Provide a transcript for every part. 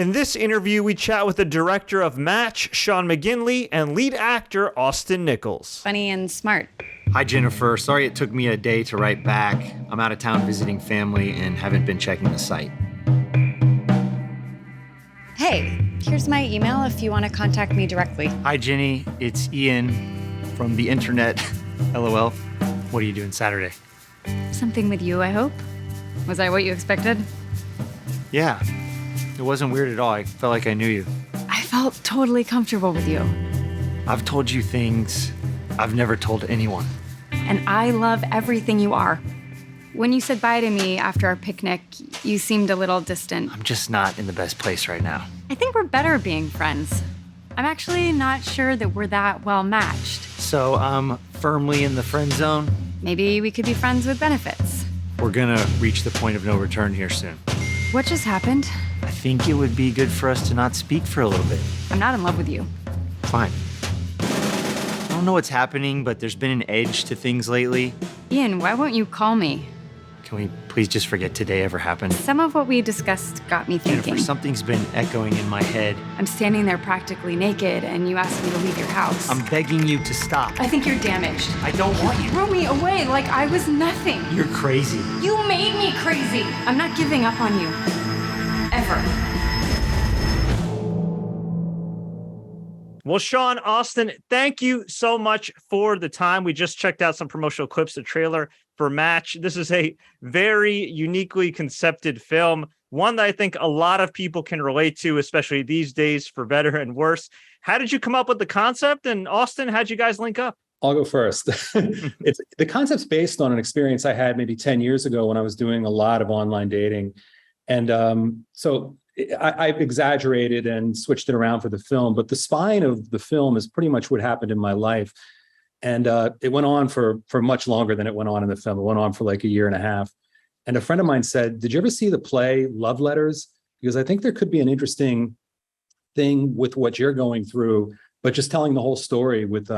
In this interview, we chat with the director of Match, Sean McGinly, and lead actor, Austin Nichols. Funny and smart. Hi, Jennifer. Sorry it took me a day to write back. I'm out of town visiting family and haven't been checking the site. Hey, here's my email if you want to contact me directly. Hi, Jenny. It's Ian from the internet. LOL. What are you doing Saturday? Something with you, I hope. Was that what you expected? Yeah. It wasn't weird at all. I felt like I knew you. I felt totally comfortable with you. I've told you things I've never told anyone. And I love everything you are. When you said bye to me after our picnic, you seemed a little distant. I'm just not in the best place right now. I think we're better being friends. I'm actually not sure that we're that well matched. So I'm firmly in the friend zone. Maybe we could be friends with benefits. We're gonna reach the point of no return here soon. What just happened? I think it would be good for us to not speak for a little bit. I'm not in love with you. Fine. I don't know what's happening, but there's been an edge to things lately. Ian, why won't you call me? Can we please just forget today ever happened? Some of what we discussed got me thinking. Jennifer, something's been echoing in my head. I'm standing there practically naked, and you asked me to leave your house. I'm begging you to stop. I think you're damaged. I don't want you. Threw me away like I was nothing. You're crazy. You made me crazy. I'm not giving up on you. Ever. Well, Sean, Austin, thank you so much for the time. We just checked out some promotional clips, the trailer for Match. This is a very uniquely conceived film, one that I think a lot of people can relate to, especially these days, for better and worse. How did you come up with the concept? And Austin, how'd you guys link up? I'll go first. The concept's based on an experience I had maybe 10 years ago when I was doing a lot of online dating. And so I've exaggerated and switched it around for the film, but the spine of the film is pretty much what happened in my life. And it went on for much longer than it went on in the film. It went on for like a year and a half. And a friend of mine said, "Did you ever see the play Love Letters? Because I think there could be an interesting thing with what you're going through, but just telling the whole story with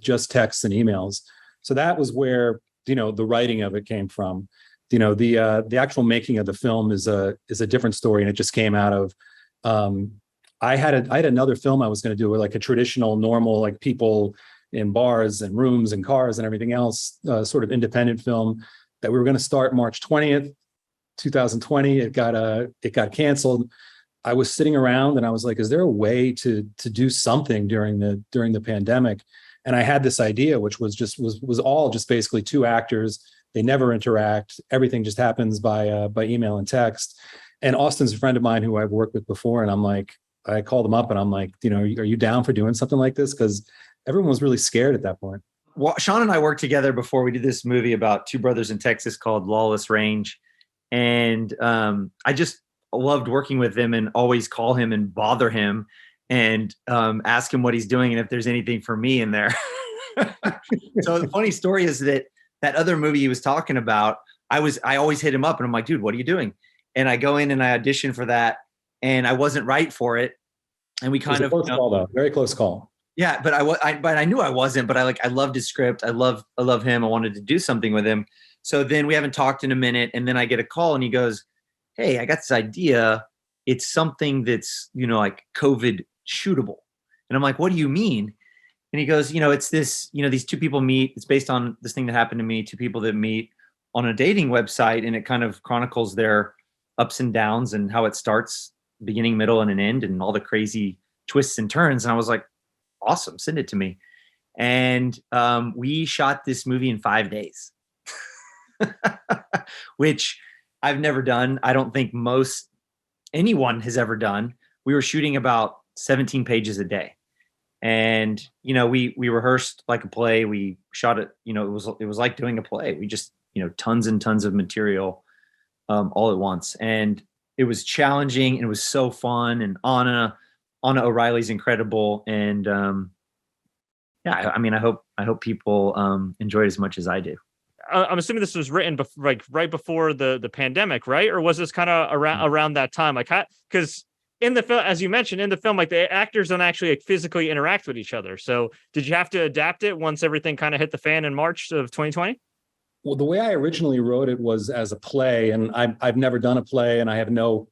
just texts and emails." So that was where, the writing of it came from. The actual making of the film is a different story, and it just came out of I had another film I was going to do, like a traditional, normal, like people in bars and rooms and cars and everything else, sort of independent film that we were going to start March 20th, 2020. It got canceled. I was sitting around and I was like, is there a way to do something during the pandemic? And I had this idea, which was all just basically two actors. They never interact. Everything just happens by email and text. And Austin's a friend of mine who I've worked with before. And I called him up and I'm like, are you down for doing something like this? Because everyone was really scared at that point. Well, Sean and I worked together before we did this movie about two brothers in Texas called Lawless Range. And I just loved working with him and always call him and bother him and ask him what he's doing and if there's anything for me in there. So the funny story is that other movie he was talking about, I always hit him up and I'm like, dude, what are you doing? And I go in and I audition for that and I wasn't right for it. And we kind of close call though, very close call. Yeah, but I knew I wasn't, but I loved his script. I love him. I wanted to do something with him. So then we haven't talked in a minute and then I get a call and he goes, "Hey, I got this idea. It's something that's, like COVID shootable." And I'm like, "What do you mean?" And he goes, "It's this, these two people meet. It's based on this thing that happened to me, two people that meet on a dating website. And it kind of chronicles their ups and downs and how it starts, beginning, middle, and an end and all the crazy twists and turns." And I was like, "Awesome, send it to me." And we shot this movie in 5 days, which I've never done. I don't think anyone has ever done. We were shooting about 17 pages a day. And, we rehearsed like a play. We shot it, it was like doing a play. We just, tons and tons of material all at once. And it was challenging and it was so fun. And Anna O'Reilly's incredible. And I hope people enjoy it as much as I do. I'm assuming this was written right before the pandemic, right? Or was this kind of around that time? Because in the film, as you mentioned, in the film, like the actors don't actually physically interact with each other. So did you have to adapt it once everything kind of hit the fan in March of 2020? Well, the way I originally wrote it was as a play, and I've never done a play, and I have no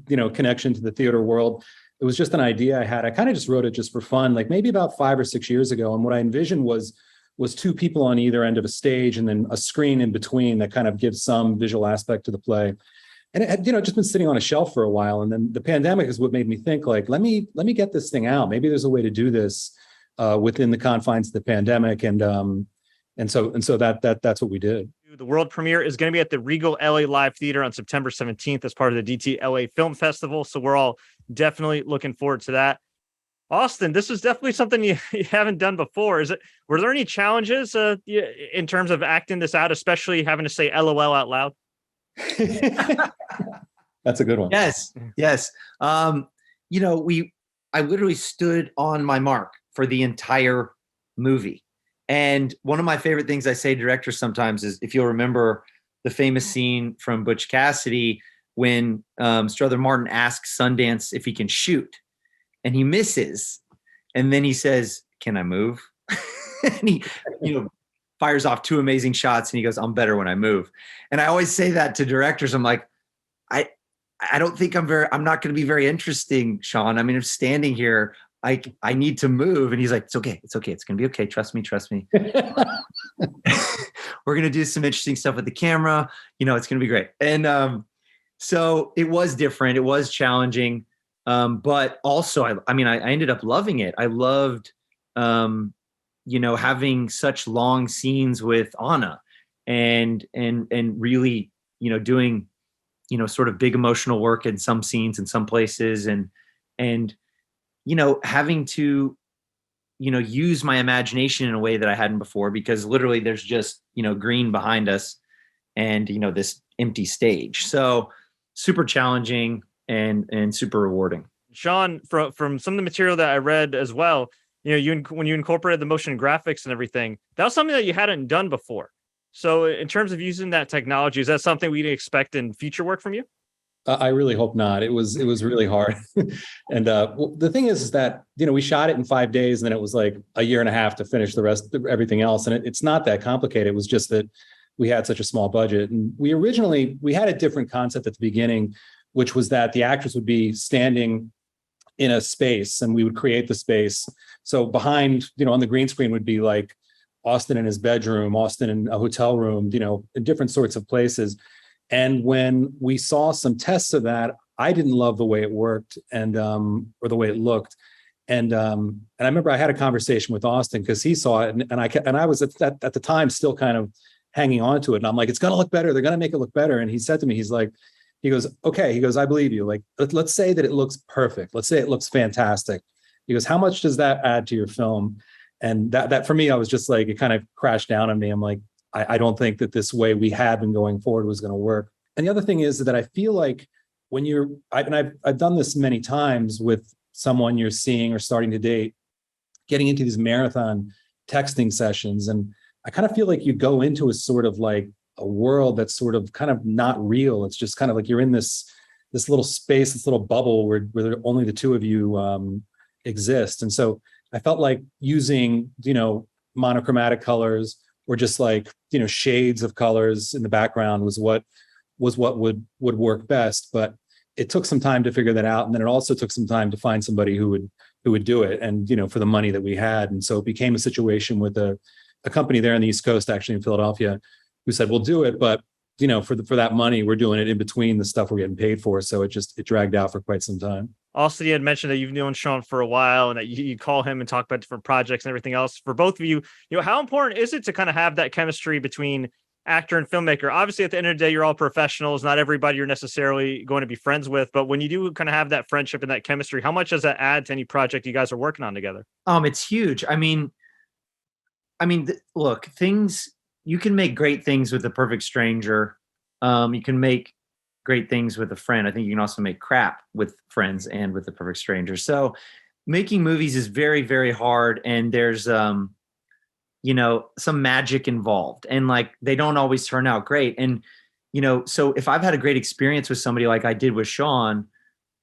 connection to the theater world. It was just an idea I had. I kind of just wrote it just for fun, like maybe about 5 or 6 years ago. And what I envisioned was two people on either end of a stage and then a screen in between that kind of gives some visual aspect to the play. And it had, just been sitting on a shelf for a while. And then the pandemic is what made me think, like, let me get this thing out. Maybe there's a way to do this within the confines of the pandemic. And so that's what we did. The world premiere is going to be at the Regal LA Live Theater on September 17th as part of the DTLA Film Festival. So we're all definitely looking forward to that. Austin, this is definitely something you haven't done before. Were there any challenges in terms of acting this out, especially having to say LOL out loud? That's a good one. Yes. I literally stood on my mark for the entire movie. And one of my favorite things I say to directors sometimes is, if you'll remember the famous scene from Butch Cassidy when Strother Martin asks Sundance if he can shoot, and he misses, and then he says, "Can I move?" And he, fires off 2 amazing shots, and he goes, "I'm better when I move." And I always say that to directors. I'm like, I don't think I'm not going to be very interesting, Sean. I mean, I'm standing here. I need to move. And he's like, It's okay. It's going to be okay. Trust me. We're going to do some interesting stuff with the camera. It's going to be great. And so it was different. It was challenging. But also, I ended up loving it. I loved, having such long scenes with Anna and really, doing, sort of big emotional work in some scenes in some places and having to, use my imagination in a way that I hadn't before, because literally there's just, green behind us and, this empty stage. So super challenging and super rewarding. Sean, from some of the material that I read as well, when you incorporated the motion graphics and everything, that was something that you hadn't done before. So in terms of using that technology, is that something we can expect in future work from you? I really hope not. It was really hard. And the thing is that, we shot it in 5 days, and then it was like a year and a half to finish the rest of everything else. And it's not that complicated. It was just that we had such a small budget. And we had a different concept at the beginning, which was that the actors would be standing in a space and we would create the space. So behind, on the green screen would be like Austin in his bedroom, Austin in a hotel room, in different sorts of places. And when we saw some tests of that, I didn't love the way it worked or the way it looked. And I remember I had a conversation with Austin because he saw it, and I was at the time still kind of hanging on to it. And I'm like, it's going to look better. They're going to make it look better. And he said to me, he goes, okay. He goes, I believe you. Like, let's say that it looks perfect. Let's say it looks fantastic. He goes, how much does that add to your film? And that for me, I was just like, it kind of crashed down on me. I'm like, I don't think that this way we had been going forward was going to work. And the other thing is that I feel like when I've done this many times with someone you're seeing or starting to date, getting into these marathon texting sessions. And I kind of feel like you go into a sort of like a world that's sort of kind of not real. It's just kind of like you're in this little space, this little bubble where only the two of you exist. And so I felt like using, monochromatic colors or just like, shades of colors in the background was what would work best. But it took some time to figure that out. And then it also took some time to find somebody who would do it and, for the money that we had. And so it became a situation with a company there on the East Coast, actually in Philadelphia, who said, we'll do it. But, for that money, we're doing it in between the stuff we're getting paid for. So it dragged out for quite some time. Also, you had mentioned that you've known Sean for a while and that you call him and talk about different projects and everything else. For both of you, how important is it to kind of have that chemistry between actor and filmmaker? Obviously, at the end of the day, you're all professionals. Not everybody you're necessarily going to be friends with. But when you do kind of have that friendship and that chemistry, how much does that add to any project you guys are working on together? It's huge. Look, you can make great things with a perfect stranger. You can make great things with a friend. I think you can also make crap with friends and with a perfect stranger. So making movies is very, very hard. And there's, some magic involved, and like, they don't always turn out great. And, so if I've had a great experience with somebody like I did with Sean,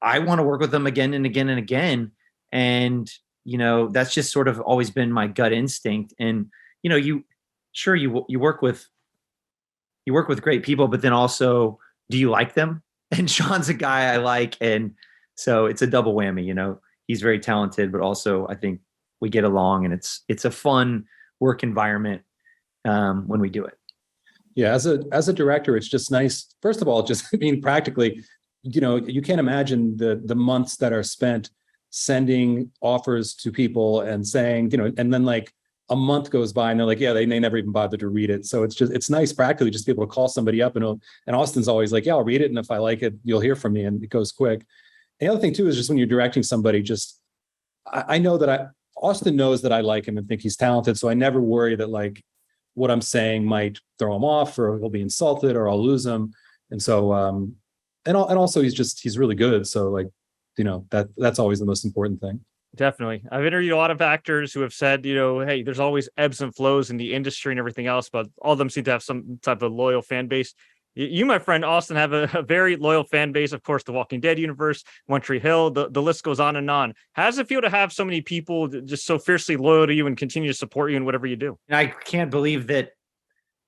I want to work with them again and again and again. And, that's just sort of always been my gut instinct. And, you work with great people, but then also, do you like them? and Sean's a guy I like, and so it's a double whammy. You know, he's very talented, but also I think we get along, and it's a fun work environment when we do it. Yeah, as a director, it's just nice. First of all, just I mean, practically, you know, you can't imagine the months that are spent sending offers to people and saying, you know, and then like a month goes by and they're like, yeah, they never even bothered to read it. So it's nice practically just to be able to call somebody up and Austin's always like, yeah, I'll read it, and if I like it, you'll hear from me, and it goes quick. And the other thing too is just when you're directing somebody, just I know that Austin knows that I like him and think he's talented, so I never worry that like what I'm saying might throw him off, or he'll be insulted, or I'll lose him. And so, and also he's really good. So like, you know, that's always the most important thing. Definitely. I've interviewed a lot of actors who have said, you know, hey, there's always ebbs and flows in the industry and everything else, but all of them seem to have some type of loyal fan base. You, my friend Austin, have a very loyal fan base. Of course, the Walking Dead universe, One Tree Hill, the list goes on and on. How does it feel to have so many people just so fiercely loyal to you and continue to support you in whatever you do? And I can't believe that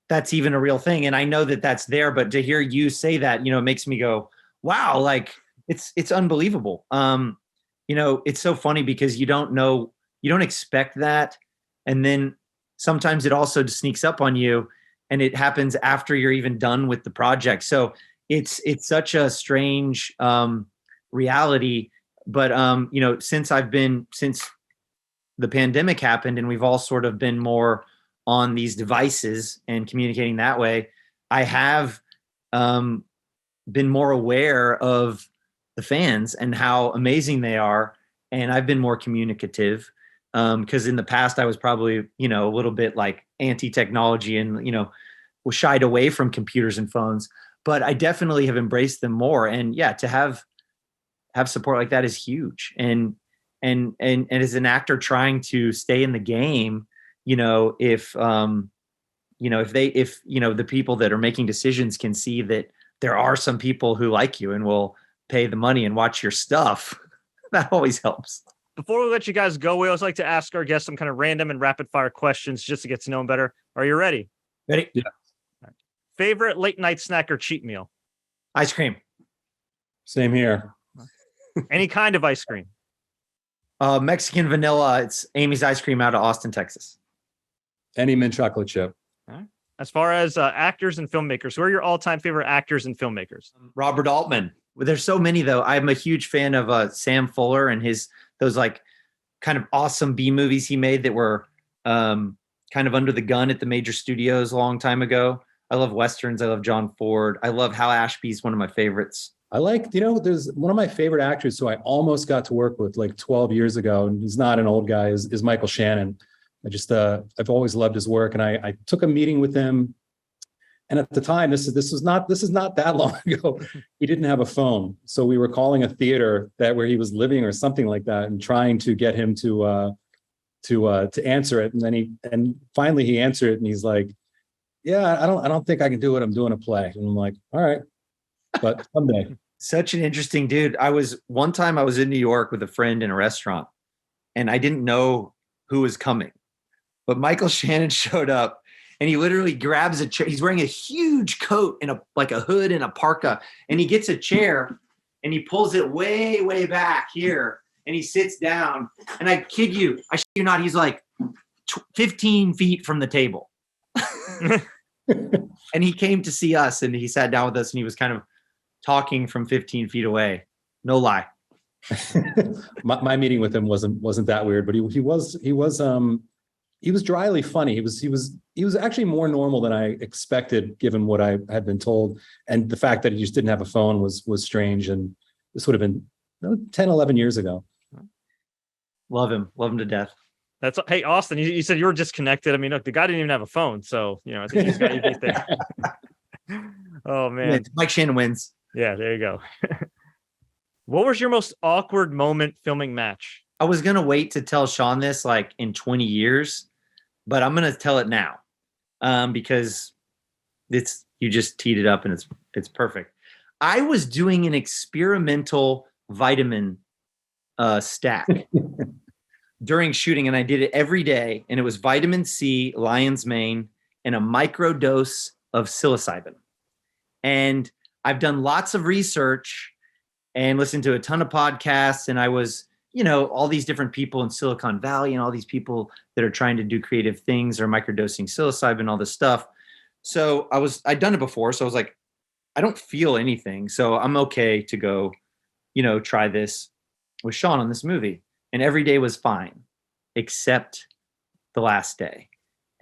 that's even a real thing. And I know that that's there, but to hear you say that, you know, it makes me go, wow, like it's unbelievable. You know, it's so funny because you don't expect that. And then sometimes it also just sneaks up on you, and it happens after you're even done with the project. So it's such a strange reality. But you know, since the pandemic happened and we've all sort of been more on these devices and communicating that way, I have been more aware of the fans and how amazing they are. And I've been more communicative because in the past I was probably, you know, a little bit like anti-technology and, you know, was shied away from computers and phones, but I definitely have embraced them more. And yeah, to have support like that is huge. And as an actor trying to stay in the game, you know, if you know, if you know, the people that are making decisions can see that there are some people who like you and will pay the money and watch your stuff, that always helps. Before we let you guys go, we always like to ask our guests some kind of random and rapid fire questions just to get to know them better. Are you ready? Ready? Yeah. Right. Favorite late night snack or cheat meal? Ice cream. Same here. Any kind of ice cream? Mexican vanilla. It's Amy's Ice Cream out of Austin, Texas. Any mint chocolate chip. As far as actors and filmmakers, who are your all-time favorite actors and filmmakers? Robert Altman. There's so many though. I'm a huge fan of Sam Fuller and those like kind of awesome B movies he made that were kind of under the gun at the major studios a long time ago. I love Westerns. I love John Ford. I love Hal Ashby's one of my favorites. I like, you know, there's one of my favorite actors who I almost got to work with like 12 years ago, and he's not an old guy, is Michael Shannon. I've always loved his work, and I took a meeting with him. And at the time, this is not that long ago. He didn't have a phone, so we were calling a theater where he was living or something like that, and trying to get him to answer it. And then finally he answered it, and he's like, "Yeah, I don't think I can do it. I'm doing a play." And I'm like, "All right, but someday." Such an interesting dude. One time I was in New York with a friend in a restaurant, and I didn't know who was coming, but Michael Shannon showed up. And he literally grabs a chair. He's wearing a huge coat and a hood and a parka. And he gets a chair and he pulls it way, way back here. And he sits down. And I shit you not, he's like 15 feet from the table. And he came to see us and he sat down with us and he was kind of talking from 15 feet away. No lie. my meeting with him wasn't that weird, but he was dryly funny. He was actually more normal than I expected, given what I had been told. And the fact that he just didn't have a phone was strange. And this would have been 10, 11 years ago. Love him to death. Hey, Austin, you said you were disconnected. I mean, look, the guy didn't even have a phone. So, you know, I think he's got you beat there. Oh, man. Yeah, Mike Shannon wins. Yeah, there you go. What was your most awkward moment filming Match? I was going to wait to tell Sean this like in 20 years, but I'm going to tell it now because you just teed it up and it's perfect. I was doing an experimental vitamin stack during shooting, and I did it every day, and it was vitamin C, lion's mane, and a microdose of psilocybin. And I've done lots of research and listened to a ton of podcasts, and I was, all these different people in Silicon Valley and all these people that are trying to do creative things or microdosing psilocybin, all this stuff. So I'd done it before. So I was like, I don't feel anything. So I'm okay to go, try this with Sean on this movie. And every day was fine, except the last day.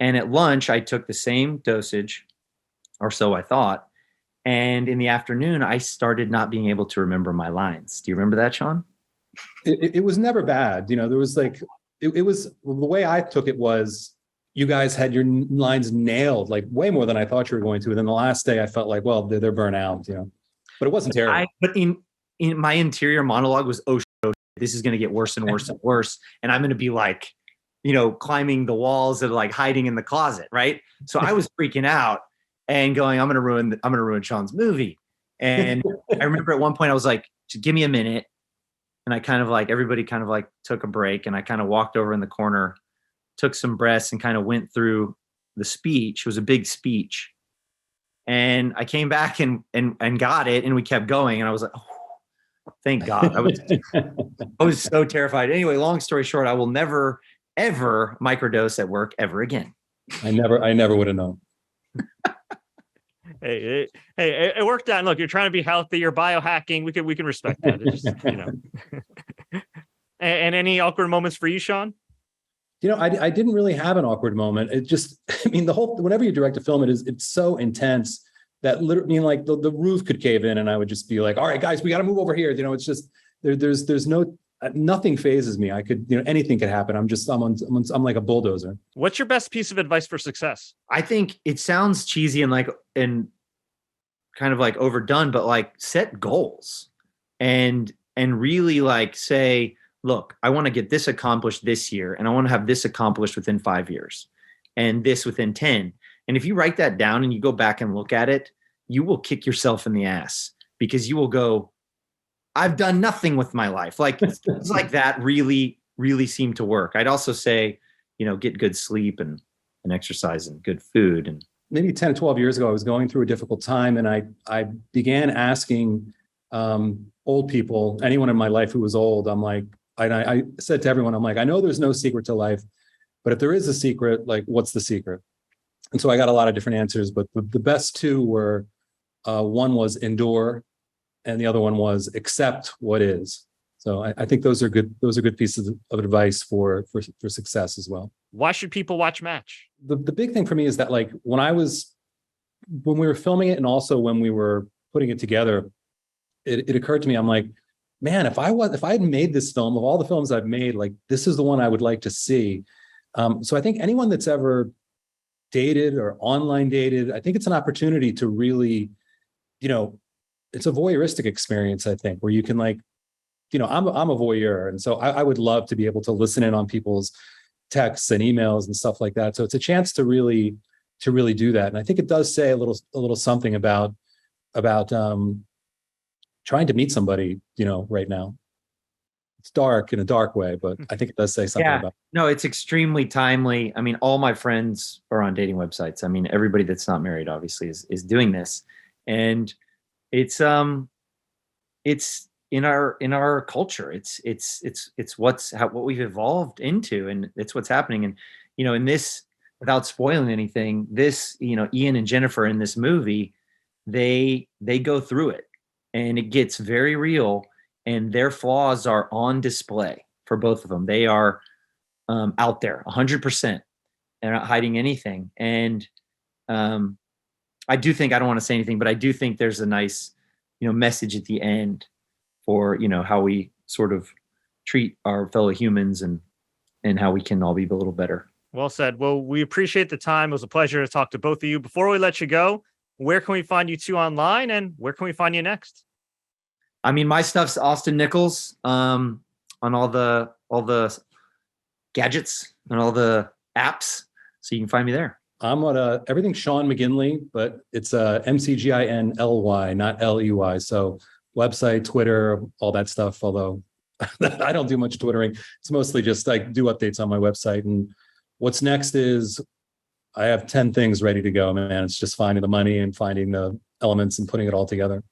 And at lunch, I took the same dosage, or so I thought. And in the afternoon, I started not being able to remember my lines. Do you remember that, Sean? It was never bad. There was like, it was, the way I took it was, you guys had your lines nailed, like way more than I thought you were going to. And then the last day I felt like, well, they're burnt out, but it wasn't terrible. But in my interior monologue was, oh, this is going to get worse and worse and worse. And I'm going to be like, climbing the walls and like hiding in the closet. Right. So I was freaking out and going, I'm going to ruin Sean's movie. And I remember at one point I was like, just give me a minute. And I kind of like, everybody kind of like took a break, and I kind of walked over in the corner, took some breaths, and kind of went through the speech. It was a big speech. And I came back and got it, and we kept going. And I was like, oh, thank God. I was so terrified. Anyway, long story short, I will never, ever microdose at work ever again. I never would have known. Hey, it worked out. And look, you're trying to be healthy. You're biohacking. We can respect that. It's just, And any awkward moments for you, Sean? I didn't really have an awkward moment. It just, whenever you direct a film, it's so intense that literally, like the roof could cave in, and I would just be like, all right, guys, we got to move over here. It's just, there's no, nothing phases me. I could, anything could happen. I'm like a bulldozer. What's your best piece of advice for success? I think it sounds cheesy and kind of like overdone, but like set goals and really like say, look, I want to get this accomplished this year, and I want to have this accomplished within 5 years, and this within 10. And if you write that down and you go back and look at it, you will kick yourself in the ass, because you will go, I've done nothing with my life. Like things like that really, really seem to work. I'd also say, get good sleep and exercise and good food. And maybe 10 or 12 years ago, I was going through a difficult time, and I began asking old people, anyone in my life who was old, I'm like, I said to everyone, I'm like, I know there's no secret to life, but if there is a secret, like, what's the secret? And so I got a lot of different answers, but the best two were, one was endure, and the other one was accept what is. So I think those are good pieces of advice for success as well. Why should people watch Match? The big thing for me is that, like, when we were filming it, and also when we were putting it together, it occurred to me, I'm like, man, if I had made this film, of all the films I've made, like, this is the one I would like to see. So I think anyone that's ever dated or online dated, I think it's an opportunity to really, it's a voyeuristic experience, I think, where you can, like, I'm a voyeur. And so I would love to be able to listen in on people's texts and emails and stuff like that. So it's a chance to really do that. And I think it does say a little something about trying to meet somebody, right now. It's dark in a dark way, but I think it does say something about it. No, it's extremely timely. I mean, all my friends are on dating websites. I mean, everybody that's not married obviously is doing this. And it's in our culture. It's what we've evolved into, and it's what's happening. And, in this, without spoiling anything, this, Ian and Jennifer in this movie, they go through it, and it gets very real, and their flaws are on display for both of them. They are out there 100%. They're not hiding anything. And I do think, I don't want to say anything, but I do think there's a nice, message at the end for, how we sort of treat our fellow humans and how we can all be a little better. Well said. Well, we appreciate the time. It was a pleasure to talk to both of you. Before we let you go, where can we find you two online, and where can we find you next? I mean, my stuff's Austin Nichols on all the gadgets and all the apps, so you can find me there. I'm on everything Sean McGinley, but it's McGinly, not LEY. So website, Twitter, all that stuff. Although I don't do much Twittering. It's mostly just I do updates on my website. And what's next is I have 10 things ready to go, man. It's just finding the money and finding the elements and putting it all together.